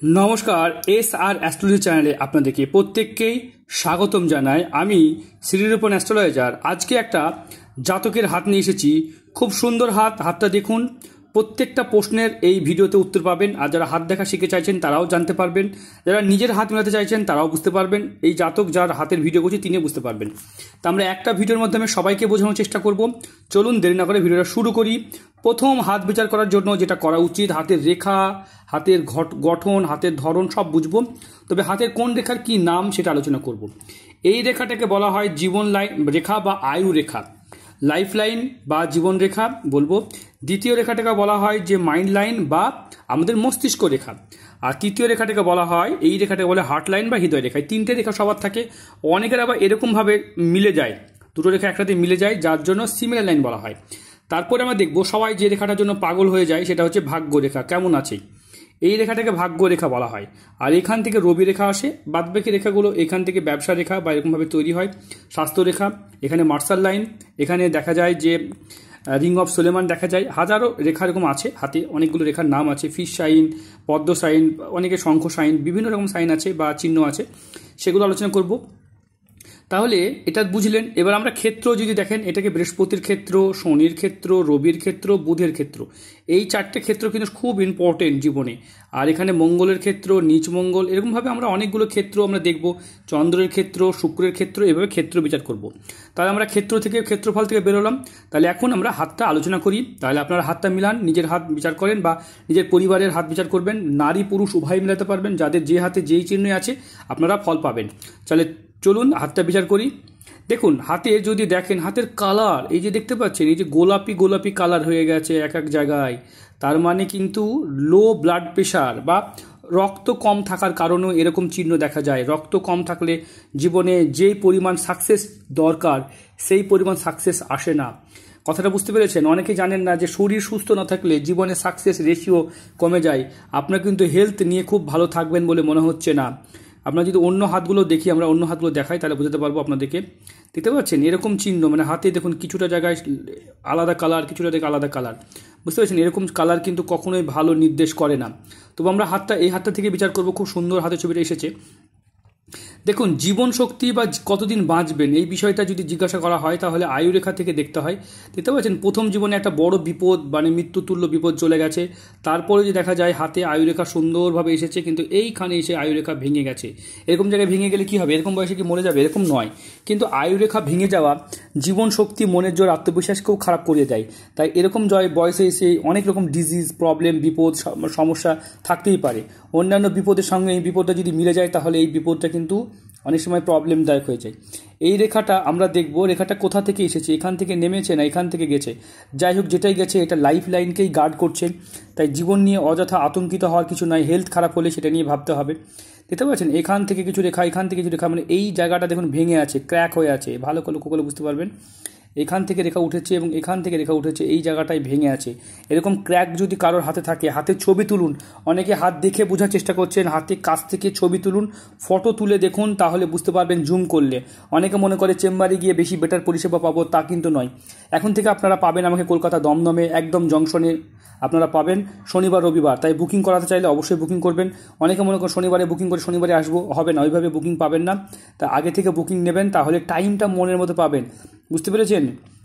নমস্কার, SR astrology চ্যানেলে আপনাদেরকে প্রত্যেককেই স্বাগতম জানাই। আমি শ্রীরূপন অ্যাস্ট্রোলজার। আজকে একটা জাতকের হাত নিয়ে এসেছি। খুব সুন্দর হাতটা দেখুন। প্রত্যেকটা প্রশ্নের এই ভিডিওতে উত্তর পাবেন। আর যারা হাত দেখা শিখে চাইছেন তারাও জানতে পারবেন, যারা নিজের হাত মেলাতে চাইছেন তারাও বুঝতে পারবেন। এই জাতক যার হাতের ভিডিও করছি তিনিও বুঝতে পারবেন। তা আমরা একটা ভিডিওর মাধ্যমে সবাইকে বোঝানোর চেষ্টা করব। চলুন দেরি না করে ভিডিওটা শুরু করি। প্রথম হাত বিচার করার জন্য যেটা করা উচিত, হাতের রেখা, হাতের গঠন, হাতের ধরন সব বুঝবো। তবে হাতের কোন রেখার কি নাম সেটা আলোচনা করব। এই রেখাটাকে বলা হয় জীবন রেখা বা আয়ু রেখা, লাইফ লাইন বা জীবন রেখা বলবো। দ্বিতীয় রেখাটাকে বলা হয় যে মাইন্ড লাইন বা আমাদের মস্তিষ্ক রেখা। আর তৃতীয় রেখাটাকে বলা হয়, এই রেখাটাকে বলে হার্ট লাইন বা হৃদয় রেখা। তিনটে রেখা সবার থাকে। অনেকের আবার এরকমভাবে মিলে যায়, দুটো রেখা একসাথে মিলে যায়, যার জন্য সিমিলার লাইন বলা হয়। তারপরে আমরা দেখবো সবাই যে রেখাটার জন্য পাগল হয়ে যায় সেটা হচ্ছে ভাগ্য রেখা। কেমন আছে এই রেখাটাকে ভাগ্য রেখা বলা হয়। আর এখান থেকে রবি রেখা আসে। বাদবাকি রেখাগুলো এখান থেকে ব্যবসা রেখা বা এরকমভাবে তৈরি হয়। স্বাস্থ্য রেখা, এখানে মার্শাল লাইন, এখানে দেখা যায় যে রিং অফ সোলেমান দেখা যায়। হাজারো রেখা এরকম আছে হাতে, অনেকগুলো রেখার নাম আছে। ফিশ সাইন, পদ্ম সাইন, অনেকে শঙ্খ সাইন, বিভিন্ন রকম সাইন আছে বা চিহ্ন আছে, সেগুলো আলোচনা করব। তাহলে এটা বুঝলেন। এবার আমরা ক্ষেত্র যদি দেখেন, এটাকে বৃহস্পতির ক্ষেত্র, শনির ক্ষেত্র, রবির ক্ষেত্র, বুধের ক্ষেত্র, এই চারটে ক্ষেত্র কিন্তু খুব ইম্পর্টেন্ট জীবনে। আর এখানে মঙ্গলের ক্ষেত্র, নিচ মঙ্গল, এরকমভাবে আমরা অনেকগুলো ক্ষেত্র আমরা দেখব। চন্দ্রের ক্ষেত্র, শুক্রের ক্ষেত্র, এভাবে ক্ষেত্র বিচার করব। তাহলে আমরা ক্ষেত্রফল থেকে বেরোলাম। তাহলে এখন আমরা হাতটা আলোচনা করি। তাহলে আপনারা হাতটা মিলান, নিজের হাত বিচার করেন বা নিজের পরিবারের হাত বিচার করবেন। নারী পুরুষ উভয় মিলাতে পারবেন। যাদের যে হাতে যেই চিহ্ন আছে আপনারা ফল পাবেন। তাহলে চলুন হাতটা বিচার করি। দেখুন হাতে যদি দেখেন, হাতের কালার এই যে দেখতে পাচ্ছেন, এই যে গোলাপি গোলাপি কালার হয়ে গেছে এক এক জায়গায়, তার মানে কিন্তু লো ব্লাড প্রেশার বা রক্ত কম থাকার কারণেও এরকম চিহ্ন দেখা যায়। রক্ত কম থাকলে জীবনে যেই পরিমাণ সাকসেস দরকার সেই পরিমাণ সাকসেস আসে না। কথাটা বুঝতে পেরেছেন? অনেকে জানেন না যে শরীর সুস্থ না থাকলে জীবনে সাকসেস রেশিও কমে যায়। আপনার কিন্তু হেলথ নিয়ে খুব ভালো থাকবেন বলে মনে হচ্ছে না। আপনারা যদি অন্য হাতগুলো দেখি, আমরা অন্য হাতগুলো দেখাই, তাহলে বুঝতে পারবো আপনাদেরকে। দেখতে পাচ্ছেন এরকম চিহ্ন, মানে হাতে দেখুন কিছুটা জায়গায় আলাদা কালার, কিছুটা দেখে আলাদা কালার। বুঝতে পারছেন? এরকম কালার কিন্তু কখনোই ভালো নির্দেশ করে না। তবে আমরা এই হাতটা থেকে বিচার করবো। খুব সুন্দর হাতের ছবিটা এসেছে। দেখুন জীবন শক্তি বা কতদিন বাঁচবেন এই বিষয়টা যদি জিজ্ঞাসা করা হয় তাহলে আয়ুরেখা থেকে দেখতে হয়। দেখতে পাচ্ছেন প্রথম জীবনে একটা বড় বিপদ, মানে মৃত্যুতুল্য বিপদ চলে গেছে। তারপরে যদি দেখা যায় হাতে আয়ুরেখা সুন্দরভাবে এসেছে, কিন্তু এইখানে এসে আয়ুরেখা ভেঙে গেছে। এরকম জায়গায় ভেঙে গেলে কি হবে? এরকম বয়সে কি মরে যাবে? এরকম নয়, কিন্তু আয়ুরেখা ভেঙে যাওয়া জীবন শক্তি, মনের জোর, আত্মবিশ্বাসকেও খারাপ করিয়ে দেয়। তাই এরকম বয়সে এসে অনেক রকম ডিজিজ, প্রবলেম, বিপদ, সমস্যা থাকতেই পারে। অন্যান্য বিপদের সঙ্গে এই বিপদটা যদি মিলে যায় তাহলে এই বিপদটা কিন্তু অনেক সময় প্রবলেমদায়ক হয়ে যায়। এই রেখাটা আমরা দেখব, রেখাটা কোথা থেকে এসেছে, এখান থেকে নেমেছে না এখান থেকে গেছে। যাই হোক, যেটাই গেছে এটা লাইফ লাইনকেই গার্ড করছে। তাই জীবন নিয়ে অযথা আতঙ্কিত হওয়ার কিছু নয়। হেলথ খারাপ হলে সেটা নিয়ে ভাবতে হবে। দেখতে পাচ্ছেন এখান থেকে কিছু রেখা, এখান থেকে কিছু রেখা, মানে এই জায়গাটা দেখুন ভেঙে আছে, ক্র্যাক হয়ে আছে। ভালো করে লক্ষ্য করলে বুঝতে পারবেন। এখান থেকে রেখা উঠেছে এবং এখান থেকে রেখা উঠেছে, এই জায়গাটায় ভেঙে আছে। এরকম ক্র্যাক যদি কারোর হাতে থাকে, হাতের ছবি তুলুন। অনেকে হাত দেখে বোঝার চেষ্টা করছেন, হাতে কাছ থেকে ছবি তুলুন, ফটো তুলে দেখুন, তাহলে বুঝতে পারবেন জুম করলে। অনেকে মনে করে চেম্বারে গিয়ে বেশি বেটার পরিষেবা পাবো, তা কিন্তু নয়। এখন থেকে আপনারা পাবেন আমাকে কলকাতা দমদমে একদম জংশনে আপনারা পাবেন শনিবার রবিবার। তাই বুকিং করাতে চাইলে অবশ্যই বুকিং করবেন। অনেকে মনে করেন শনিবারে বুকিং করে শনিবারে আসবো, হবে না, ওইভাবে বুকিং পাবেন না। তা আগে থেকে বুকিং নেবেন, তাহলে টাইমটা মনের মতো পাবেন। বুঝতে পেরেছেন?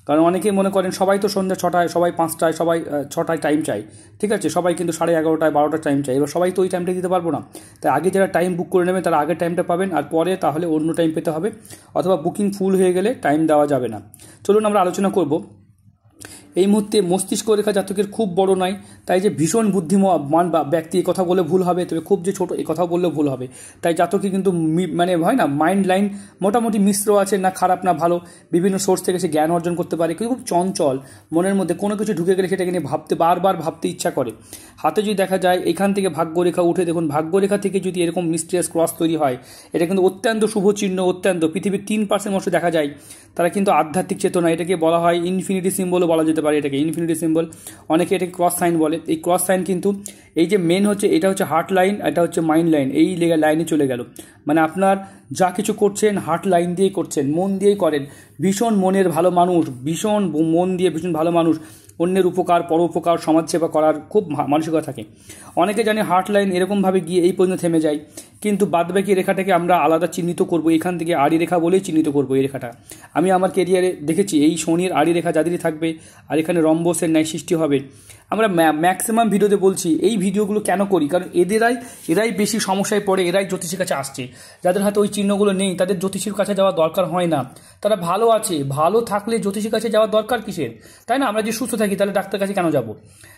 কারণ অনেকেই মনে করেন সবাই তো সন্ধ্যা 6টায়, সবাই 5টায়, সবাই 6টায় টাইম চাই, ঠিক আছে? সবাই কিন্তু 11:30টায় 12টায় টাইম চাই। এবার সবাই তো ওই টাইমটা দিতে পারবো না। তাই আগে যারা টাইম বুক করে নেবেন তারা আগের টাইমটা পাবেন, আর পরে তাহলে অন্য টাইম পেতে হবে, অথবা বুকিং ফুল হয়ে গেলে টাইম দেওয়া যাবে না। চলুন আমরা আলোচনা করব। এই মুহূর্তে মস্তিষ্ক রেখা জাতকের খুব বড় নয়, তাই যে ভীষণ বুদ্ধিমান বা ব্যক্তি কথা বলে ভুল হবে, তবে খুব যে ছোট এই কথা বললেও ভুল হবে। তাই জাতকে কিন্তু মানে হয় না, মাইন্ড লাইন মোটামুটি মিশ্র আছে, না খারাপ না ভালো, বিভিন্ন সোর্স থেকে সে জ্ঞান অর্জন করতে পারে। কিন্তু খুব চঞ্চল, মনের মধ্যে কোনো কিছু ঢুকে গেলে সেটাকে নিয়ে বারবার ভাবতে ইচ্ছা করে। হাতে যদি দেখা যায় এখান থেকে ভাগ্যরেখা উঠে, দেখুন ভাগ্যরেখা থেকে যদি এরকম মিস্টিরিয়াস ক্রস তৈরি হয়, এটা কিন্তু অত্যন্ত শুভ চিহ্ন। অত্যন্ত, পৃথিবীর 3% মানুষ দেখা যায় তারা কিন্তু আধ্যাত্মিক চেতনা, এটাকে বলা হয় ইনফিনিটি সিম্বলও বলা যেতে পারে। এটাকে ইনফিনিটি সিম্বল, অনেকে এটাকে ক্রস সাইন বলে। এই ক্রস সাইন কিন্তু এই যে মেন হচ্ছে, এটা হচ্ছে হার্ট লাইন, এটা হচ্ছে মাইন্ড লাইন, এই লাইনে চলে গেল। মানে আপনার যা কিছু করছেন হার্ট লাইন দিয়েই করছেন, মন দিয়েই করেন। ভীষণ মনের ভালো মানুষ, ভীষণ মন দিয়ে ভীষণ ভালো মানুষ, অন্যের উপকার পরোপকার সমাজসেবা করার খুব মানসিকতা থাকে। অনেকে জানে হার্ট লাইন এরকমভাবে গিয়ে এই পর্যন্ত থেমে যায়, কিন্তু বাদবাকি রেখাটাকে আমরা আলাদা চিহ্নিত করব, এখান থেকে আড়ি রেখা বলেই চিহ্নিত করব এই রেখাটা। আমি আমার কেরিয়ারে দেখেছি এই শনির আড়ি রেখা যাদেরই থাকবে আর এখানে রম্বসের ন্যায় সৃষ্টি হবে। আমরা ম্যাক্সিমাম ভিডিওতে বলছি এই ভিডিওগুলো কেন করি, কারণ এরাই বেশি সমস্যায় পড়ে, এরাই জ্যোতিষীর কাছে আসছে। যাদের হাতে ওই চিহ্নগুলো নেই তাদের জ্যোতিষীর কাছে যাওয়ার দরকার হয় না, তারা ভালো আছে, ভালো থাকলে জ্যোতিষীর কাছে যাওয়ার দরকার কিসের, তাই না? আমরা যে সুস্থ থাকি তাহলে ডাক্তার কাছে কেন যাব?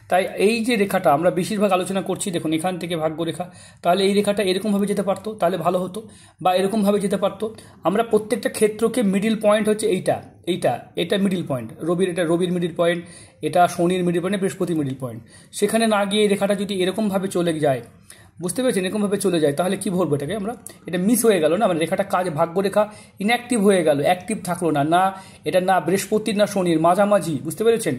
তাই এই যে রেখাটা আমরা বেশিরভাগ আলোচনা করছি, দেখুন এখান থেকে ভাগ্য রেখা, তাহলে এই রেখাটা এরকমভাবে যেতে পারতো, তাহলে ভালো হতো, বা এরকমভাবে যেতে পারতো। আমরা প্রত্যেকটা ক্ষেত্রকে মিডিল পয়েন্ট হচ্ছে এটা মিডিল পয়েন্ট, রবির মিডিল পয়েন্ট, এটা শনির মিডিল পয়েন্ট, বৃহস্পতির মিডিল পয়েন্ট। সেখানে না গিয়ে এই রেখাটা যদি এরকমভাবে চলে যায়, বুঝতে পেরেছেন, এরকমভাবে চলে যায়, তাহলে কি বলবো এটাকে আমরা, এটা মিস হয়ে গেল না, মানে রেখাটা ভাগ্যরেখা ইনঅ্যাক্টিভ হয়ে গেল, অ্যাক্টিভ থাকলো না, এটা না বৃহস্পতির না শনির, মাঝামাঝি, বুঝতে পেরেছেন?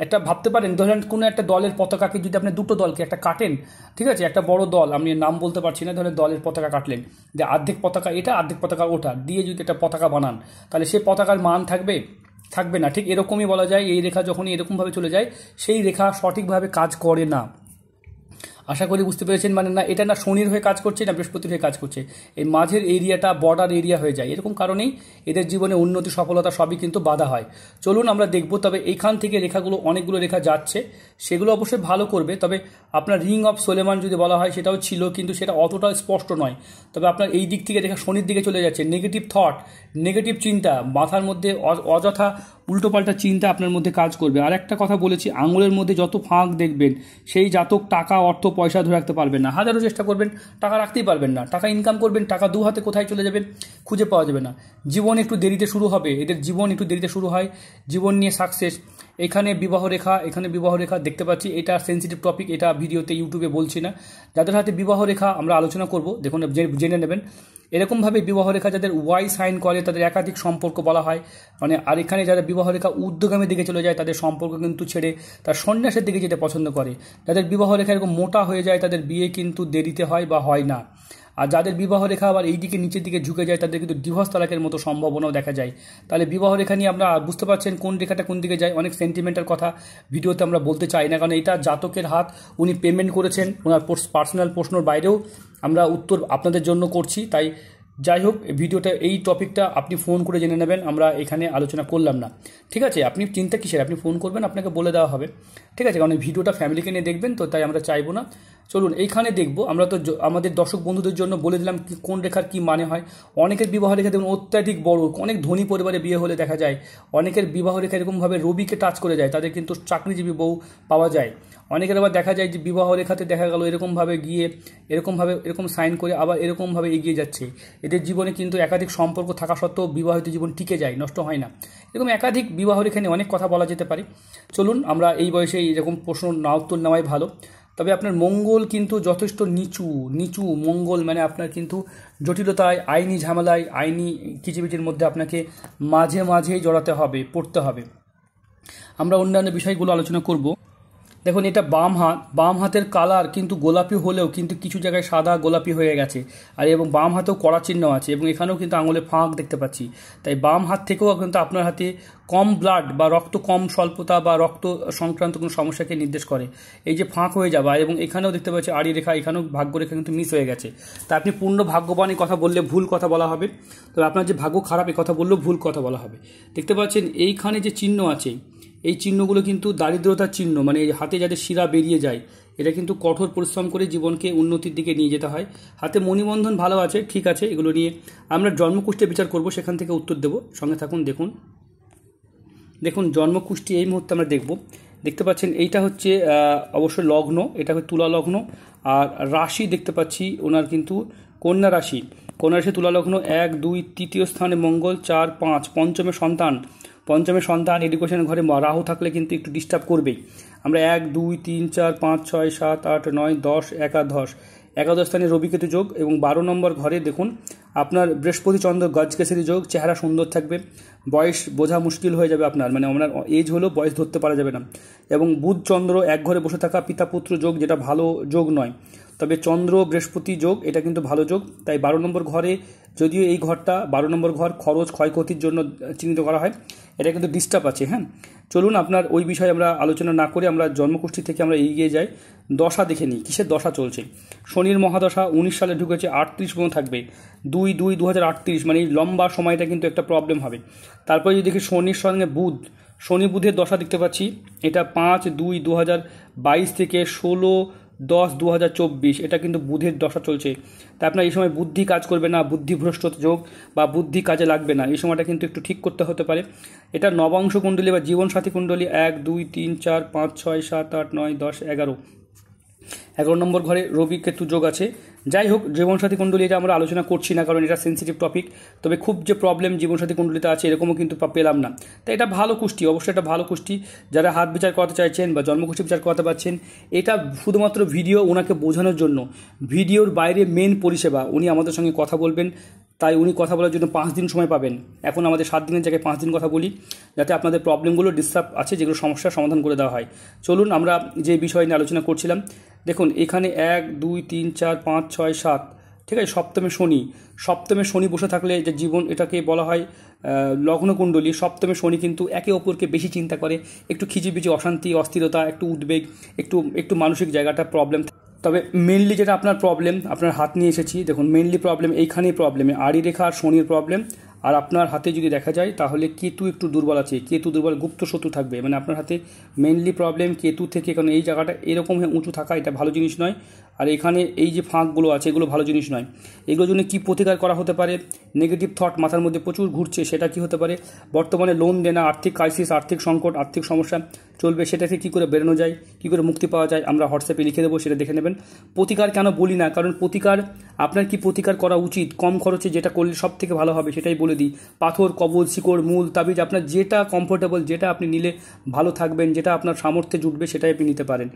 একটা ভাবতে পারেন, ধরেন কোনো একটা দলের পতাকাকে যদি আপনি দুটো দলকে একটা কাটেন, ঠিক আছে, একটা বড় দল, আমি নাম বলতে পারছি না, ধরেন দলের পতাকা কাটলেন, যে অর্ধেক পতাকা এটা অর্ধেক পতাকা ওটা দিয়ে যদি একটা পতাকা বানান, তাহলে সেই পতাকার মান থাকবে না। ঠিক এরকমই বলা যায়, এই রেখা যখনই এরকমভাবে চলে যায় সেই রেখা সঠিকভাবে কাজ করে না। আশা করি বুঝতে পেরেছেন, মানে না এটা না শনির হয়ে কাজ করছে না বৃহস্পতির হয়ে কাজ করছে, এই মাঝের এরিয়াটা বর্ডার এরিয়া হয়ে যায়। এরকম কারণেই এদের জীবনে উন্নতি সফলতা সবই কিন্তু বাধা হয়। চলুন আমরা দেখব। তবে এইখান থেকে রেখাগুলো, অনেকগুলো রেখা যাচ্ছে, সেগুলো অবশ্যই ভালো করবে। তবে আপনার রিং অফ সোলেমান যদি বলা হয় সেটাও ছিল, কিন্তু সেটা অতটা স্পষ্ট নয়। তবে আপনার এই দিক থেকে রেখা শনির দিকে চলে যাচ্ছে, নেগেটিভ থট, নেগেটিভ চিন্তা, মাথার মধ্যে অযথা উল্টোপাল্টা চিন্তা আপনার মধ্যে কাজ করবে। আর একটা কথা বলেছি, আঙুলের মধ্যে যত ফাঁক দেখবেন সেই জাতক টাকা অর্থ পয়সা ধরে রাখতে পারবেন না। হাজারো চেষ্টা করবেন টাকা রাখতেই পারবেন না, টাকা ইনকাম করবেন, টাকা দু হাতে কোথায় চলে যাবে খুঁজে পাওয়া যাবে না। জীবন একটু দেরিতে শুরু হবে, এদের জীবন একটু দেরিতে শুরু হয়, জীবন নিয়ে সাকসেস। এখানে বিবাহ রেখা দেখতে পাচ্ছি, এটা সেন্সিটিভ টপিক, এটা ভিডিওতে ইউটিউবে বলছি না। যাদের হাতে বিবাহ রেখা আমরা আলোচনা করব, দেখুন জেনে নেবেন। এরকমভাবে বিবাহ রেখা যাদের ওয়াই সাইন করে তাদের একাধিক সম্পর্ক বলা হয়, মানে আর এখানে যারা বিবাহ রেখা ঊর্ধ্বগামীর দিকে চলে যায় তাদের সম্পর্ক কিন্তু ছেড়ে তার সন্ন্যাসের দিকে যেতে পছন্দ করে। যাদের বিবাহ রেখা এরকম মোটা হয়ে যায় তাদের বিয়ে কিন্তু দেরিতে হয় বা হয় না। আর যাদের বিবাহ রেখা আবার এই দিকে নিচের দিকে ঝুঁকে যায় তাদের কিন্তু ডিভোর্স তালাকের মতো সম্ভাবনাও দেখা যায়। তাহলে বিবাহ রেখা নিয়ে আমরা বুঝতে পারছেন কোন রেখাটা কোন দিকে যায়। অনেক সেন্টিমেন্টাল কথা ভিডিওতে আমরা বলতে চাই না, কারণ এটা জাতকের হাত, উনি পেমেন্ট করেছেন, ওনার পার্সোনাল প্রশ্নের বাইরেও আমরা উত্তর আপনাদের জন্য করছি। তাই যাই হোক, ভিডিওটা এই টপিকটা আপনি ফোন করে জেনে নেবেন, আমরা এখানে আলোচনা করলাম না, ঠিক আছে? আপনি চিন্তা কিসের, আপনি ফোন করবেন, আপনাকে বলে দেওয়া হবে, ঠিক আছে? কারণ ভিডিওটা ফ্যামিলিকে নিয়ে দেখবেন তো, তাই আমরা চাইবো না। চলুন এইখানে দেখবো। আমরা তো আমাদের দর্শক বন্ধুদের জন্য বলে দিলাম কোন রেখার কি মানে হয়। অনেকের বিবাহ রেখা দেখুন অত্যাধিক বড়, অনেক ধনী পরিবারে বিয়ে হলে দেখা যায় অনেকের বিবাহ রেখা এরকমভাবে রবিকে টাচ করে যায়, তাদের কিন্তু চাকরিজীবী বউ পাওয়া যায়। অনেকের আবার দেখা যায় যে বিবাহ রেখাতে দেখা গেল এরকমভাবে গিয়ে এরকম সাইন করে আবার এরকমভাবে এগিয়ে যাচ্ছে। এদের জীবনে কিন্তু একাধিক সম্পর্ক থাকা সত্ত্বেও বিবাহিত জীবন টিকে যায়, নষ্ট হয় না। এরকম একাধিক বিবাহ রেখা নিয়ে অনেক কথা বলা যেতে পারে। চলুন, আমরা এই বয়সে এরকম প্রশ্ন না উত্তর নেওয়াই ভালো। তবে আপনার মঙ্গল কিন্তু যথেষ্ট নিচু মঙ্গল, মানে আপনার কিন্তু জটিলতায়, আইনি ঝামেলায়, আইনি কিচিবিচির মধ্যে আপনাকে মাঝে মাঝেই জড়াতে হবে, পড়তে হবে। আমরা অন্যান্য বিষয়গুলো আলোচনা করব। দেখুন এটা বাম হাতের কালার কিন্তু গোলাপি হলেও কিন্তু কিছু জায়গায় সাদা গোলাপি হয়ে গেছে, আর এবং বাম হাতেও কড়া চিহ্ন আছে, এবং এখানেও কিন্তু আঙুলে ফাঁক দেখতে পাচ্ছি। তাই বাম হাত থেকেও কিন্তু আপনার হাতে কম ব্লাড বা রক্ত কম স্বল্পতা বা রক্ত সংক্রান্ত কোনো সমস্যাকে নির্দেশ করে। এই যে ফাঁক হয়ে যাওয়া, এবং এখানেও দেখতে পাচ্ছি আড়ি রেখা, এখানেও ভাগ্যরেখা কিন্তু মিস হয়ে গেছে। তা আপনি পূর্ণ ভাগ্যবান এই কথা বললে ভুল কথা বলা হবে, তবে আপনার যে ভাগ্য খারাপ এই কথা বললেও ভুল কথা বলা হবে। দেখতে পাচ্ছেন এইখানে যে চিহ্ন আছে, এই চিহ্নগুলো কিন্তু দারিদ্রতার চিহ্ন, মানে এই হাতে যাদের শিরা বেরিয়ে যায়, এটা কিন্তু কঠোর পরিশ্রম করে জীবনকে উন্নতির দিকে নিয়ে যেতে হয়। হাতে মণিবন্ধন ভালো আছে, ঠিক আছে, এগুলো নিয়ে আমরা জন্মকুষ্ঠে বিচার করব, সেখান থেকে উত্তর দেব, সঙ্গে থাকুন। দেখুন জন্মকুষ্ঠী এই মুহূর্তে আমরা দেখতে পাচ্ছেন এইটা হচ্ছে অবশ্যই লগ্ন, এটা হচ্ছে তুলা লগ্ন। আর রাশি দেখতে পাচ্ছি ওনার কিন্তু কন্যা রাশি, তুলা লগ্ন, 1 2 তৃতীয় স্থানে মঙ্গল, 4 5 পঞ্চমে সন্তান এডুকেশন ঘরে রাহু থাকলে কিন্তু একটু ডিস্টার্ব করবেই। আমরা 1 2 3 4 5 6 7 8 9 10 একাদশ স্থানে রবিকেতু যোগ, এবং 12 নম্বর ঘরে দেখুন আপনার বৃহস্পতি চন্দ্র গজকেশরী যোগ। চেহারা সুন্দর থাকবে, বয়স বোঝা মুশকিল হয়ে যাবে আপনার, মানে আপনার এজ হলেও বয়স ধরতে পারা যাবে না। এবং বুধ চন্দ্র এক ঘরে বসে থাকা পিতা পুত্র যোগ, যেটা ভালো যোগ নয়, তবে চন্দ্র বৃহস্পতি যোগ এটা কিন্তু ভালো যোগ। তাই 12 নম্বর ঘরে, যদিও এই ঘরটা 12 নম্বর ঘর খরচ ক্ষয়ক্ষতির জন্য চিহ্নিত করা হয়, এটা কিন্তু ডিস্টার্ব আছে। হ্যাঁ, চলুন আপনার ওই বিষয়ে আমরা আলোচনা না করে আমরা জন্মকুষ্ঠী থেকে আমরা এগিয়ে যাই, দশা দেখে নিই কিসের দশা চলছে। শনির মহাদশা 19 সালে ঢুকেছে, 38 পর্যন্ত থাকবে, 2/2/2038, মানে এই লম্বা সময়টা কিন্তু একটা প্রবলেম হবে। তারপরে যদি দেখি শনির সঙ্গে বুধ, শনি বুধের দশা দেখতে পাচ্ছি, এটা 5/2/2022 থেকে 16/10/2024, এটা কিন্তু বুধের দশা চলছে। তা আপনার এই সময় বুদ্ধি কাজ করবে না, বুদ্ধিভ্রষ্ট যোগ বা বুদ্ধি কাজে লাগবে না, এই সময়টা কিন্তু একটু ঠিক করতে হতে পারে। এটা নবাংশ কুণ্ডলী বা জীবনসাথী কুণ্ডলী 1 2 3 4 5 6 7 8 9 10 11 নম্বর ঘরে রবি কেতু যোগ আছে। যাই হোক, জীবনসাথী কুণ্ডলী এটা আমরা আলোচনা করছি না, কারণ এটা সেন্সিটিভ টপিক। তবে খুব যে প্রবলেম জীবনসাথী কুণ্ডলীতে আছে এরকমও কিন্তু পেলাম না। তাই এটা ভালো কুষ্টি, অবশ্যই এটা ভালো কুষ্টি। যারা হাত বিচার করাতে চাইছেন বা জন্মকুষ্ঠী বিচার করাতে পারছেন, এটা শুধুমাত্র ভিডিও ওনাকে বোঝানোর জন্য, ভিডিওর বাইরে মেন পরিষেবা। উনি আমাদের সঙ্গে কথা বলবেন, তাই উনি কথা বলার জন্য 5 দিন সময় পাবেন। এখন আমাদের 7 দিনের জায়গায় 5 দিন কথা বলি, যাতে আপনাদের প্রবলেমগুলো ডিস্টার্ব আছে যেগুলো সমস্যার সমাধান করে দেওয়া হয়। চলুন আমরা যে বিষয় নিয়ে আলোচনা করছিলাম, দেখুন এখানে 1 2 3 4 5 6 7, ঠিক আছে, সপ্তমে শনি বসে থাকলে যে জীবন, এটাকে বলা হয় লগ্নকুণ্ডলী। সপ্তমে শনি কিন্তু একে অপরকে বেশি চিন্তা করে, একটু খিচিবিচি, অশান্তি, অস্থিরতা, একটু উদ্বেগ, একটু মানসিক জায়গাটা প্রবলেম। তবে মেনলি যেটা আপনার প্রবলেম, আপনার হাত নিয়ে এসেছি, দেখুন মেনলি প্রবলেম এইখানেই প্রবলেম, আড়ি রেখা আর শনির প্রবলেম। আর আপনার হাতে যদি দেখা যায় তাহলে কেতু একটু দুর্বল আছে, কেতু দুর্বল, গুপ্ত শত্রু থাকবে, মানে আপনার হাতে মেনলি প্রবলেম কেতু থেকে। কারণ এই জায়গাটা এরকম উঁচু থাকা এটা ভালো জিনিস নয়, আর এখানে এই যে ফাঁকগুলো আছে এগুলো ভালো জিনিস নয়। এগুলোর জন্য কী প্রতিকার করা হতে পারে? নেগেটিভ থট মাথার মধ্যে প্রচুর ঘুরছে, সেটা কি হতে পারে? বর্তমানে লোন দেনা, আর্থিক ক্রাইসিস, আর্থিক সংকট, আর্থিক সমস্যা চলবে, সেটা থেকে কী করে বেরোনো যায়, কী করে মুক্তি পাওয়া যায়, আমরা হোয়াটসঅ্যাপে লিখে দেবো, সেটা দেখে নেবেন। প্রতিকার কেন বলি না, কারণ প্রতিকার আপনার কি প্রতিকার করা উচিত, কম খরচে যেটা করলে সব থেকে ভালো হবে সেটাই বলে দিই। পাথর, কবজ, শিকড়, মূল, তাবিজ, আপনার যেটা কমফোর্টেবল, যেটা আপনি নিলে ভালো থাকবেন, যেটা আপনার সামর্থ্যে জুটবে সেটাই আপনি নিতে পারেন।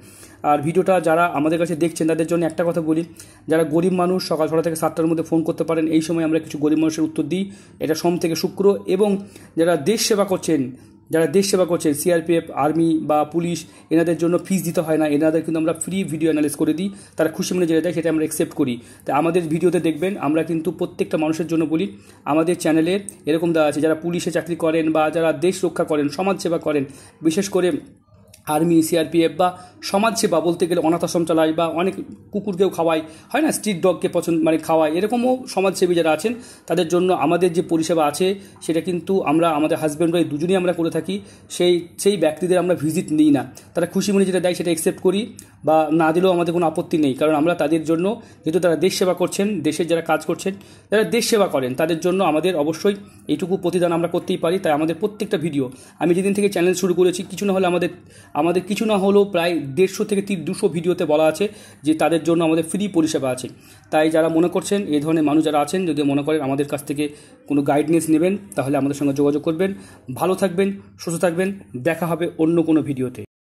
আর ভিডিওটা যারা আমাদের কাছে দেখছেন তাদের জন্য একটা কথা বলি, যারা গরিব মানুষ সকাল 6টা থেকে 7টার মধ্যে ফোন করতে পারেন, এই সময় আমরা কিছু গরিব মানুষের উত্তর দিই। এটা সোম থেকে শুক্র। এবং যারা দেশ সেবা করছেন, সিআরপিএফ, আর্মি বা পুলিশ, এনাদের জন্য ফিস দিতে হয় না, এনাদের কিন্তু আমরা ফ্রি ভিডিও অ্যানালাইজ করে দিই, তারা খুশি মনে যেটা দেয় সেটা আমরা অ্যাকসেপ্ট করি। তাই আমাদের ভিডিওতে দেখবেন আমরা কিন্তু প্রত্যেকটা মানুষের জন্য বলি। আমাদের চ্যানেলে এরকম দেওয়া আছে, যারা পুলিশে চাকরি করেন বা যারা দেশ রক্ষা করেন, সমাজসেবা করেন, বিশেষ করে আর্মি, সিআরপিএফ বা সমাজসেবা বলতে গেলে অনাথ আশ্রম চালায় বা অনেক কুকুরকেও খাওয়ায়, হয় না, স্ট্রিট ডগকে মানে খাওয়ায়, এরকমও সমাজসেবী যারা আছেন তাদের জন্য আমাদের যে পরিষেবা আছে সেটা কিন্তু আমরা আমাদের হাজব্যান্ড ওয়াইফ দুজনেই আমরা করে থাকি। সেই ব্যক্তিদের আমরা ভিজিট নিই না, তারা খুশি মনে যেটা দেয় সেটা অ্যাকসেপ্ট করি, বা না দিলেও আমাদের কোনো আপত্তি নেই। কারণ আমরা তাদের জন্য, যেহেতু তারা দেশ সেবা করছেন, দেশের যারা কাজ করছেন, যারা দেশ সেবা করেন, তাদের জন্য আমাদের অবশ্যই এইটুকু প্রতিদান আমরা করতেই পারি। তাই আমাদের প্রত্যেকটা ভিডিও, আমি যেদিন থেকে চ্যানেল শুরু করেছি, কিছু না হলে আমাদের কিছু না হলেও প্রায় 150 থেকে 200 ভিডিওতে বলা আছে যে তাদের জন্য আমাদের ফ্রি পরিষেবা আছে। তাই যারা মনে করছেন, এই ধরনের মানুষ যারা আছেন, যদি মনে করেন আমাদের কাছ থেকে কোনো গাইডেন্স নেবেন, তাহলে আমাদের সঙ্গে যোগাযোগ করবেন। ভালো থাকবেন, সুস্থ থাকবেন, দেখা হবে অন্য কোনো ভিডিওতে।